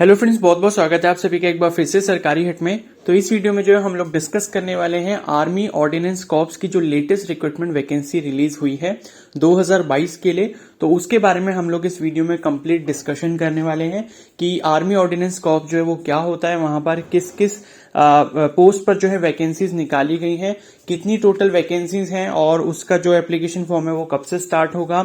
Hello friends, बहुत बहुत स्वागत है आप सभी का एक बार फिर से सरकारी हिट में। तो इस वीडियो में जो है हम लोग डिस्कस करने वाले हैं आर्मी ऑर्डिनेंस कॉर्प्स की जो लेटेस्ट रिक्रूटमेंट वैकेंसी रिलीज हुई है 2022 के लिए। तो उसके बारे में हम लोग इस वीडियो में कंप्लीट डिस्कशन करने वाले हैं कि आर्मी ऑर्डिनेंस कॉर्प्स जो है वो क्या होता है, वहां पर किस किस पोस्ट पर जो है वैकेंसीज निकाली गई हैं, कितनी टोटल वैकेंसीज हैं और उसका जो एप्लीकेशन फॉर्म है वो कब से स्टार्ट होगा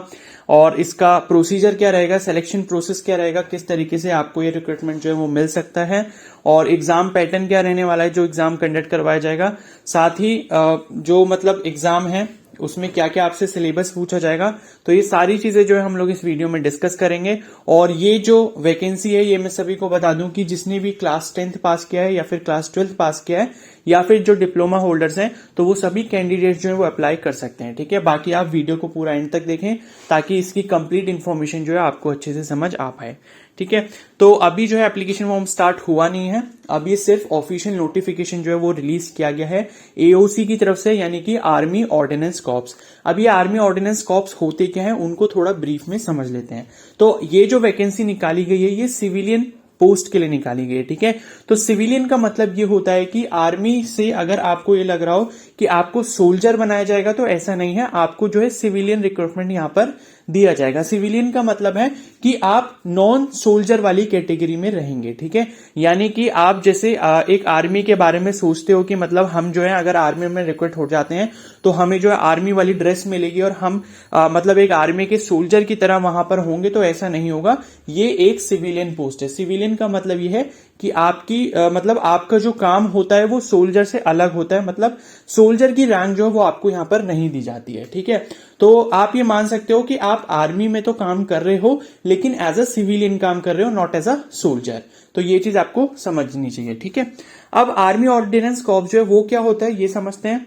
और इसका प्रोसीजर क्या रहेगा, सिलेक्शन प्रोसेस क्या रहेगा, किस तरीके से आपको ये रिक्रूटमेंट जो है वो मिल सकता है और एग्जाम पैटर्न क्या रहने वाला है जो एग्जाम कंडक्ट करवाया जाएगा। साथ ही जो मतलब एग्जाम है उसमें क्या क्या आपसे सिलेबस पूछा जाएगा। तो ये सारी चीजें जो है हम लोग इस वीडियो में डिस्कस करेंगे। और ये जो वैकेंसी है ये मैं सभी को बता दूं कि जिसने भी क्लास 10th पास किया है या फिर क्लास 12th पास किया है या फिर जो डिप्लोमा होल्डर्स हैं तो वो सभी कैंडिडेट्स जो है वो अप्लाई कर सकते हैं। ठीक है, बाकी आप वीडियो को पूरा एंड तक देखें ताकि इसकी कंप्लीट इन्फॉर्मेशन जो है आपको अच्छे से समझ आ पाए। ठीक है, तो अभी जो है एप्लीकेशन फॉर्म स्टार्ट हुआ नहीं है, अभी सिर्फ ऑफिशियल नोटिफिकेशन जो है वो रिलीज किया गया है एओसी की तरफ से, यानी कि आर्मी ऑर्डिनेंस कॉर्प्स। अब ये आर्मी ऑर्डिनेंस कॉर्प्स होते क्या है उनको थोड़ा ब्रीफ में समझ लेते हैं। तो ये जो वैकेंसी निकाली गई है ये सिविलियन पोस्ट के लिए निकाली गई है। ठीक है, तो सिविलियन का मतलब ये होता है कि आर्मी से अगर आपको ये लग रहा हो कि आपको सोल्जर बनाया जाएगा तो ऐसा नहीं है, आपको जो है सिविलियन रिक्रूटमेंट यहां पर दिया जाएगा। सिविलियन का मतलब है कि आप नॉन सोल्जर वाली कैटेगरी में रहेंगे। ठीक है, यानी कि आप जैसे एक आर्मी के बारे में सोचते हो कि मतलब हम जो है अगर आर्मी में रिक्रूट हो जाते हैं तो हमें जो है आर्मी वाली ड्रेस मिलेगी और हम मतलब एक आर्मी के सोल्जर की तरह वहां पर होंगे, तो ऐसा नहीं होगा। ये एक सिविलियन पोस्ट है। सिविलियन का मतलब ये है कि आपकी मतलब आपका जो काम होता है वो सोल्जर से अलग होता है, मतलब सोल्जर की रैंक जो है वो आपको यहां पर नहीं दी जाती है। ठीक है, तो आप ये मान सकते हो कि आप आर्मी में तो काम कर रहे हो लेकिन एज अ सिविलियन काम कर रहे हो, नॉट एज अ सोल्जर। तो ये चीज आपको समझनी चाहिए। ठीक है, अब आर्मी ऑर्डिनेंस कॉर्प्स जो है वो क्या होता है ये समझते हैं।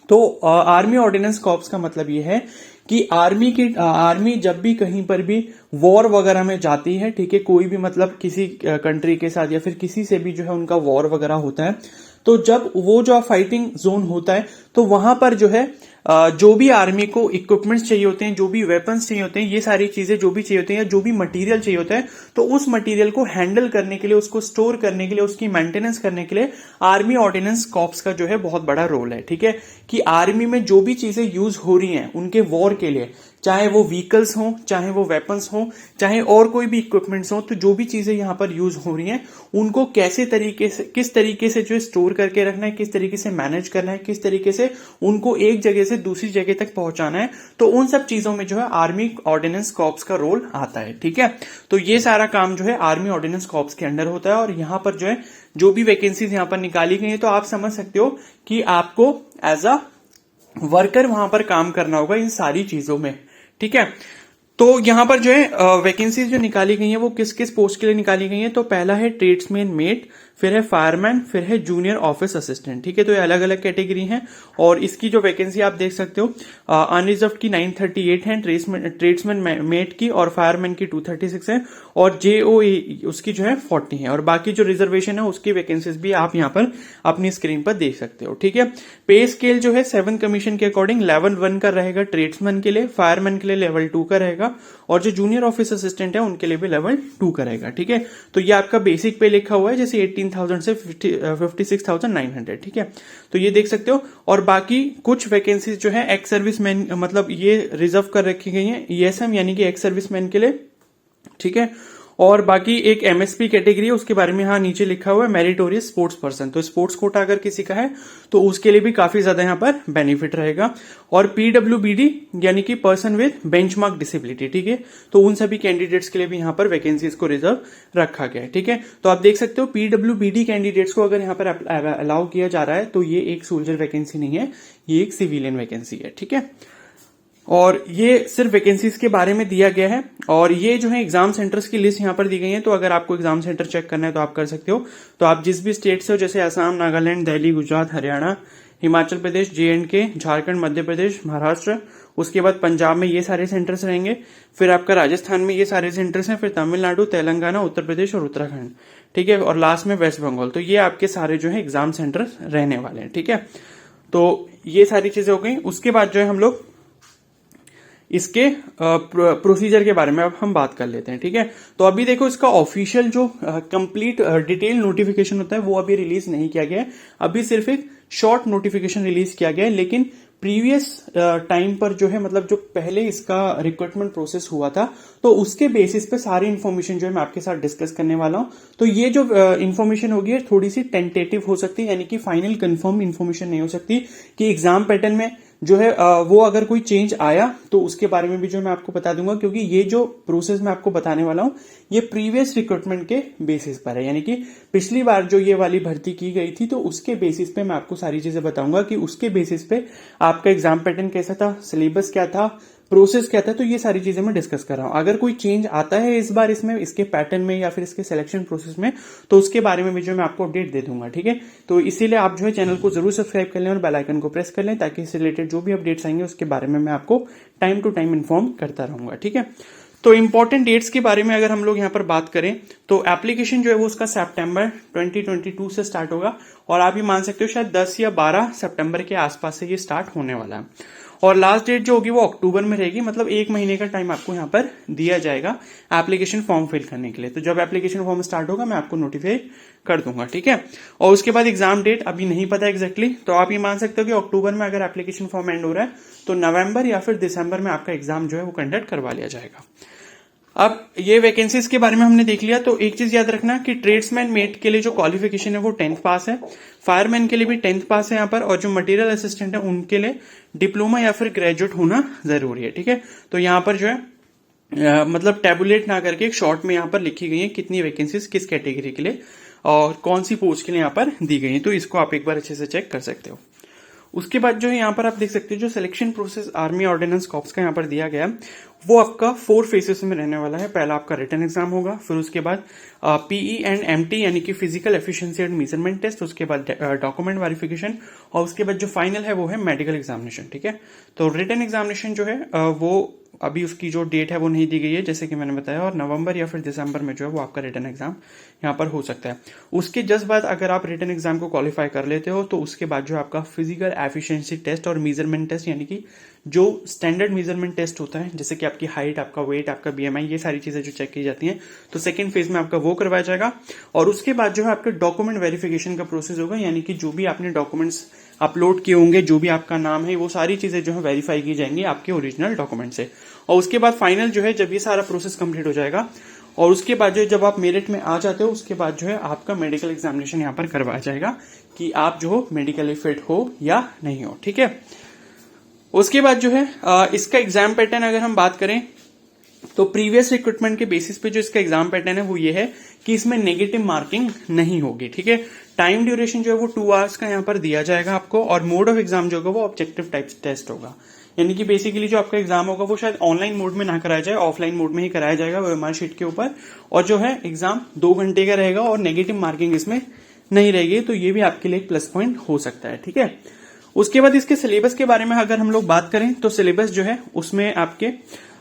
तो आर्मी ऑर्डिनेंस कॉर्प्स का मतलब ये है कि आर्मी जब भी कहीं पर भी वॉर वगैरह में जाती है, ठीक है, कोई भी मतलब किसी कंट्री के साथ या फिर किसी से भी जो है उनका वॉर वगैरह होता है, तो जब वो जो फाइटिंग जोन होता है तो वहां पर जो है जो भी आर्मी को इक्विपमेंट्स चाहिए होते हैं, जो भी वेपन्स चाहिए होते हैं, ये सारी चीजें जो भी चाहिए होती हैं या जो भी मटेरियल चाहिए होता है, तो उस मटेरियल को हैंडल करने के लिए, उसको स्टोर करने के लिए, उसकी मेंटेनेंस करने के लिए आर्मी ऑर्डिनेंस कॉर्प्स का जो है बहुत बड़ा रोल है। ठीक है, कि आर्मी में जो भी चीजें यूज हो रही हैं उनके वॉर के लिए, चाहे वो व्हीकल्स हो, चाहे वो वेपन्स हो, चाहे और कोई भी इक्विपमेंट्स हो, तो जो भी चीजें यहां पर यूज हो रही हैं उनको किस तरीके से जो है स्टोर करके रखना है, किस तरीके से मैनेज करना है, किस तरीके से उनको एक जगह से दूसरी जगह तक पहुंचाना है, तो उन सब चीजों में जो है आर्मी ऑर्डिनेंस कॉर्प्स का रोल आता है। ठीक है, तो ये सारा काम जो है आर्मी ऑर्डिनेंस कॉर्प्स के अंडर होता है और यहां पर जो है जो भी वैकेंसीज यहां पर निकाली गई है तो आप समझ सकते हो कि आपको एज अ वर्कर वहां पर काम करना होगा इन सारी चीजों में। ठीक है, तो यहां पर जो है वैकेंसीज जो निकाली गई है वो किस किस पोस्ट के लिए निकाली गई है। तो पहला है ट्रेड्समैन मेट, फिर है फायरमैन, फिर है जूनियर ऑफिस असिस्टेंट। ठीक है, तो ये अलग अलग कैटेगरी हैं और इसकी जो वैकेंसी आप देख सकते हो अनरिजर्व की 938 है, ट्रेड्समैन मेट की और फायरमैन की 236 है और जेओए उसकी जो है 40 है और बाकी जो रिजर्वेशन है उसकी वैकेंसीज भी आप यहां पर अपनी स्क्रीन पर देख सकते हो। ठीक है, पे स्केल जो है 7 कमीशन के अकॉर्डिंग लेवल 1 का रहेगा ट्रेड्समैन के लिए, फायरमैन के लिए लेवल 2 का रहेगा और जो जूनियर ऑफिस असिस्टेंट है उनके लिए भी लेवल 2 का रहेगा। ठीक है, तो ये आपका बेसिक पे लिखा हुआ है जैसे 18,000 से 56,900। ठीक है, तो ये देख सकते हो और बाकी कुछ वैकेंसीज जो है एक्स सर्विसमैन मतलब ये रिजर्व कर रखी गई है ईएसएम यानी कि एक्स सर्विसमैन के लिए। ठीक है, और बाकी एक एमएसपी कैटेगरी है उसके बारे में यहाँ नीचे लिखा हुआ है मेरिटोरियस स्पोर्ट्स पर्सन, तो स्पोर्ट्स कोटा अगर किसी का है तो उसके लिए भी काफी ज्यादा यहाँ पर बेनिफिट रहेगा। और पीडब्ल्यूबीडी यानी कि पर्सन विद बेंचमार्क डिसेबिलिटी, ठीक है, तो उन सभी कैंडिडेट्स के लिए भी यहाँ पर वैकेंसीज को रिजर्व रखा गया है। ठीक है, तो आप देख सकते हो पीडब्ल्यूबीडी कैंडिडेट्स को अगर यहाँ पर अलाउ किया जा रहा है तो ये एक सोल्जर वैकेंसी नहीं है, ये एक सिविलियन वैकेंसी है। ठीक है, और ये सिर्फ वैकेंसीज के बारे में दिया गया है और ये जो है एग्जाम सेंटर्स की लिस्ट यहाँ पर दी गई है। तो अगर आपको एग्जाम सेंटर चेक करना है तो आप कर सकते हो। तो आप जिस भी स्टेट से हो जैसे असम, नागालैंड, दिल्ली, गुजरात, हरियाणा, हिमाचल प्रदेश, JNK, झारखंड, मध्य प्रदेश, महाराष्ट्र, उसके बाद पंजाब में ये सारे सेंटर्स रहेंगे, फिर आपका राजस्थान में ये सारे सेंटर्स हैं, फिर तमिलनाडु, तेलंगाना, उत्तर प्रदेश और उत्तराखंड। ठीक है, और लास्ट में वेस्ट बंगाल। तो ये आपके सारे जो है एग्जाम सेंटर रहने वाले हैं। ठीक है, तो ये सारी चीजें हो गई। उसके बाद जो है हम लोग इसके प्रोसीजर के बारे में अब हम बात कर लेते हैं, ठीक है। तो अभी देखो इसका ऑफिशियल जो कंप्लीट डिटेल नोटिफिकेशन होता है वो अभी रिलीज नहीं किया गया है, अभी सिर्फ एक शॉर्ट नोटिफिकेशन रिलीज किया गया है। लेकिन प्रीवियस टाइम पर जो है, मतलब जो पहले इसका रिक्रूटमेंट प्रोसेस हुआ था, तो उसके बेसिस पे सारी इन्फॉर्मेशन जो है मैं आपके साथ डिस्कस करने वाला हूं। तो ये जो इन्फॉर्मेशन होगी थोड़ी सी टेंटेटिव हो सकती है, यानी कि फाइनल कंफर्म इन्फॉर्मेशन नहीं हो सकती कि एग्जाम पैटर्न में जो है वो अगर कोई चेंज आया तो उसके बारे में भी जो मैं आपको बता दूंगा, क्योंकि ये जो प्रोसेस मैं आपको बताने वाला हूं ये प्रीवियस रिक्रूटमेंट के बेसिस पर है, यानी कि पिछली बार जो ये वाली भर्ती की गई थी तो उसके बेसिस पे मैं आपको सारी चीजें बताऊंगा कि उसके बेसिस पे आपका एग्जाम पैटर्न कैसा था, सिलेबस क्या था, प्रोसेस क्या था। तो ये सारी चीजें मैं डिस्कस कर रहा हूं। अगर कोई चेंज आता है इस बार इसमें, इसके पैटर्न में या फिर इसके सिलेक्शन प्रोसेस में, तो उसके बारे में भी जो मैं आपको अपडेट दे दूंगा, ठीक है। तो इसीलिए आप जो है चैनल को जरूर सब्सक्राइब कर लें और बेल आइकन को प्रेस कर लें, ताकि इससे रिलेटेड जो भी अपडेट्स आएंगे उसके बारे में मैं आपको टाइम टू टाइम इन्फॉर्म करता रहूंगा, ठीक है। तो इंपॉर्टेंट डेट्स के बारे में अगर हम लोग यहाँ पर बात करें तो एप्लीकेशन जो है वो उसका सितंबर 2022 से स्टार्ट होगा, और आप ये मान सकते हो शायद 10 या 12 सितंबर के आसपास से ये स्टार्ट होने वाला है। और लास्ट डेट जो होगी वो अक्टूबर में रहेगी, मतलब 1 महीने का टाइम आपको यहाँ पर दिया जाएगा एप्लीकेशन फॉर्म फिल करने के लिए। तो जब एप्लीकेशन फॉर्म स्टार्ट होगा मैं आपको नोटिफाई कर दूंगा, ठीक है। और उसके बाद एग्जाम डेट अभी नहीं पता एग्जैक्टली, तो आप ये मान सकते हो कि अक्टूबर में अगर एप्लीकेशन फॉर्म एंड हो रहा है तो नवंबर या फिर दिसंबर में आपका एग्जाम जो है वो कंडक्ट करवा लिया जाएगा। अब ये वैकेंसीज के बारे में हमने देख लिया, तो एक चीज याद रखना कि ट्रेड्समैन मेट के लिए जो क्वालिफिकेशन है वो 10th पास है, फायरमैन के लिए भी 10th पास है यहाँ पर, और जो मटेरियल असिस्टेंट है उनके लिए डिप्लोमा या फिर ग्रेजुएट होना जरूरी है, ठीक है। तो यहाँ पर जो है मतलब टेबुलेट ना करके एक शॉर्ट में यहाँ पर लिखी गई है कितनी वैकेंसीज किस कैटेगरी के लिए और कौन सी पोस्ट के लिए यहाँ पर दी गई है, तो इसको आप एक बार अच्छे से चेक कर सकते हो। उसके बाद जो है यहाँ पर आप देख सकते हो जो selection process army ordinance corps का यहाँ पर दिया गया वो आपका 4 फेसेस में रहने वाला है। पहला आपका रिटन एग्जाम होगा, फिर उसके बाद पीई एंड एमटी यानी कि physical efficiency and measurement test, उसके बाद डॉक्यूमेंट वेरिफिकेशन, और उसके बाद जो फाइनल है वो है मेडिकल एग्जामिनेशन, ठीक है। तो रिटन एग्जामिनेशन जो है वो अभी उसकी जो डेट है वो नहीं दी गई है जैसे कि मैंने बताया, और नवंबर या फिर दिसंबर में जो है वो आपका रिटन एग्जाम यहाँ पर हो सकता है। उसके जस्ट बाद अगर आप रिटन एग्जाम को क्वालिफाई कर लेते हो तो उसके बाद जो आपका फिजिकल एफिशिएंसी टेस्ट और मेजरमेंट टेस्ट, यानी कि जो स्टैंडर्ड मेजरमेंट टेस्ट होता है जैसे कि आपकी हाइट, आपका वेट, आपका बीएमआई, ये सारी चीजें जो चेक की जाती हैं, तो सेकंड फेज में आपका वो करवाया जाएगा। और उसके बाद जो है आपके डॉक्यूमेंट वेरिफिकेशन का प्रोसेस होगा, यानी कि जो भी आपने डॉक्यूमेंट्स अपलोड किए होंगे, जो भी आपका नाम है, वो सारी चीजें जो है वेरीफाई की जाएंगी आपके ओरिजिनल डॉक्यूमेंट से। और उसके बाद फाइनल जो है जब ये सारा प्रोसेस कंप्लीट हो जाएगा और उसके बाद जो जब आप मेरिट में आ जाते हो उसके बाद जो है आपका मेडिकल एग्जामिनेशन यहाँ पर करवाया जाएगा कि आप जो हो मेडिकली फिट हो या नहीं हो, ठीक है। उसके बाद जो है इसका एग्जाम पैटर्न अगर हम बात करें तो प्रीवियस रिक्रूटमेंट के बेसिस पे जो इसका एग्जाम पैटर्न है वो ये है कि इसमें नेगेटिव मार्किंग नहीं होगी, ठीक है। टाइम ड्यूरेशन जो है वो 2 आवर्स का यहाँ पर दिया जाएगा आपको, और मोड ऑफ एग्जाम जो होगा वो ऑब्जेक्टिव टाइप टेस्ट होगा, यानी कि बेसिकली जो आपका एग्जाम होगा वो शायद ऑनलाइन मोड में ना कराया जाए, ऑफलाइन मोड में ही कराया जाएगा ओएमआर शीट के ऊपर, और जो है एग्जाम 2 घंटे का रहेगा और नेगेटिव मार्किंग इसमें नहीं रहेगी, तो ये भी आपके लिए एक प्लस पॉइंट हो सकता है, ठीक है। उसके बाद इसके सिलेबस के बारे में अगर हम लोग बात करें तो सिलेबस जो है उसमें आपके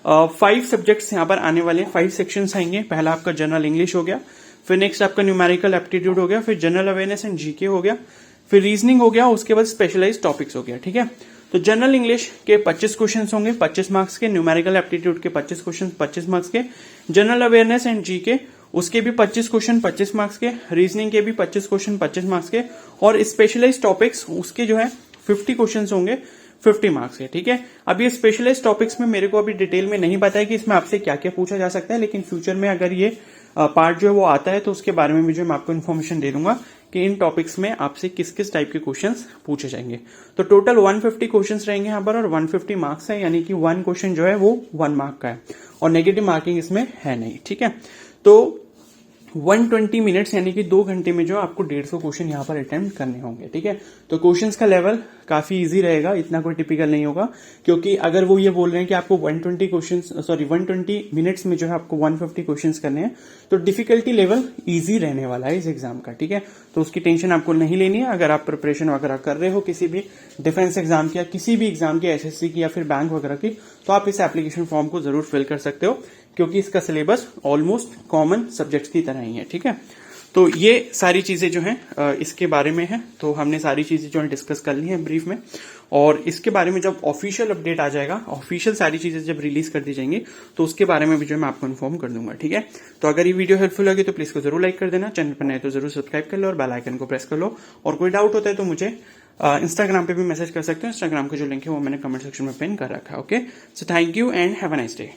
5 सब्जेक्ट्स यहाँ पर आने वाले हैं, 5 सेक्शंस आएंगे। पहला आपका जनरल इंग्लिश हो गया, फिर नेक्स्ट आपका न्यूमेरिकल एप्टीट्यूड हो गया, फिर जनरल अवेयरनेस एंड जीके हो गया, फिर रीजनिंग हो गया, उसके बाद स्पेशलाइज्ड टॉपिक्स हो गया, ठीक है। तो जनरल इंग्लिश के 25 क्वेश्चन होंगे 25 मार्क्स के, न्यूमेरिकल एप्टीट्यूड के 25 क्वेश्चन 25 मार्क्स के, जनरल अवेयरनेस एंड जीके उसके भी 25 क्वेश्चन 25 मार्क्स के, रीजनिंग के भी 25 क्वेश्चन 25 मार्क्स के, और स्पेशलाइज्ड टॉपिक्स उसके जो है 50 क्वेश्चन होंगे 50 मार्क्स के, ठीक है। अब ये स्पेशलाइज्ड टॉपिक्स में मेरे को अभी डिटेल में नहीं पता है कि इसमें आपसे क्या क्या पूछा जा सकता है, लेकिन फ्यूचर में अगर ये पार्ट जो है वो आता है तो उसके बारे में भी जो मैं आपको इन्फॉर्मेशन दे दूंगा कि इन टॉपिक्स में आपसे किस किस टाइप के क्वेश्चंस पूछे जाएंगे। तो टोटल 150 क्वेश्चंस रहेंगे यहाँ पर और 150 मार्क्स है, यानी कि 1 क्वेश्चन जो है वो 1 मार्क का है और नेगेटिव मार्किंग इसमें है नहीं, ठीक है। तो 120 मिनट्स यानी कि 2 घंटे में जो आपको 150 क्वेश्चन यहाँ पर अटेम्प्ट करने होंगे, ठीक है। तो क्वेश्चंस का लेवल काफी इजी रहेगा, इतना कोई टिपिकल नहीं होगा, क्योंकि अगर वो ये बोल रहे हैं कि आपको 120 मिनट्स में जो है आपको 150 क्वेश्चंस करने हैं, तो डिफिकल्टी लेवल इजी रहने वाला है इस एग्जाम का, ठीक है। तो उसकी टेंशन आपको नहीं लेनी है। अगर आप प्रिपरेशन वगैरह कर रहे हो किसी भी डिफेंस एग्जाम की या किसी भी एग्जाम की, एसएससी की या फिर बैंक वगैरह की, तो आप इस एप्लीकेशन फॉर्म को जरूर फिल कर सकते हो, क्योंकि इसका सिलेबस ऑलमोस्ट कॉमन सब्जेक्ट्स की तरह ही है, ठीक है। तो ये सारी चीजें जो हैं इसके बारे में है। तो हमने सारी चीजें जो है डिस्कस कर ली हैं ब्रीफ में, और इसके बारे में जब ऑफिशियल अपडेट आ जाएगा, ऑफिशियल सारी चीजें जब रिलीज कर दी जाएंगी, तो उसके बारे में भी जो है मैं आपको इन्फॉर्म कर दूंगा। ठीक है, तो अगर ये वीडियो हेल्पफुल लगे तो प्लीज को जरूर लाइक कर देना, चैनल पर नए तो जरूर सब्सक्राइब कर लो और बेल आइकन को प्रेस कर लो। और कोई डाउट होता है तो मुझे इंस्टाग्राम पे भी मैसेज कर सकते हो। इंस्टाग्राम का जो लिंक है वो मैंने कमेंट सेक्शन में पिन कर रखा है। Okay, so thank you and have a nice day.